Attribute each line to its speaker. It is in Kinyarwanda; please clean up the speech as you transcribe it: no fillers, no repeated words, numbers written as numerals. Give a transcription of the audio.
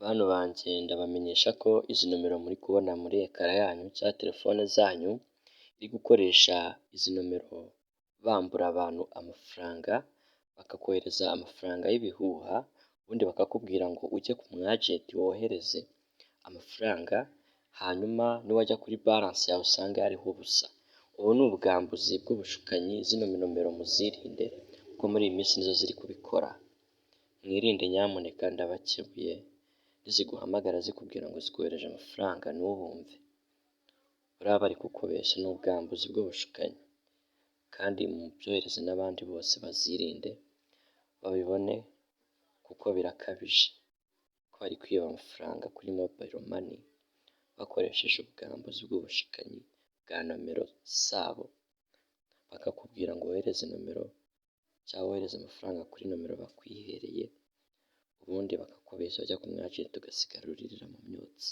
Speaker 1: Bantu banje ndabamenyesha ko izi nomero muri kubona muri ekara yanyu cyangwa telefone zanyu, iri gukoresha izi nomero bambura abantu amafaranga, bakakohereza amafaranga y'ibihuha, ubundi bakakubwira ngo ujye ku mwajenti wohereze amafaranga, hanyuma niwajya kuri balance yawe usange hariho ubusa. Ubu ni ubwambuzi bw'ubushukanyi, zino nomero muzirinde kuko muri iyi minsi nizo ziri kubikora. Mwirinde nyamuneka ndabakebuye, niziguhamagara zikubwira ngo zikohereje amafaranga ntubumve, buriya bari kukubeshya, ni ubwambuzi bw'ubushukanyi kandi mubyohereze n'abandi bose bazirinde babibone kuko birakabije ko bari kwiba amafaranga kuri mobile money bakoresheje ubwambuzi bw'ubushukanyi bwa nomero zabo, bakakubwira ngo wohereze nomero cyangwa wohereze amafaranga kuri nomero bakwihereye, ubundi bakakubeshya wajya ku mwajenti ugasigara uririra mu myotsi.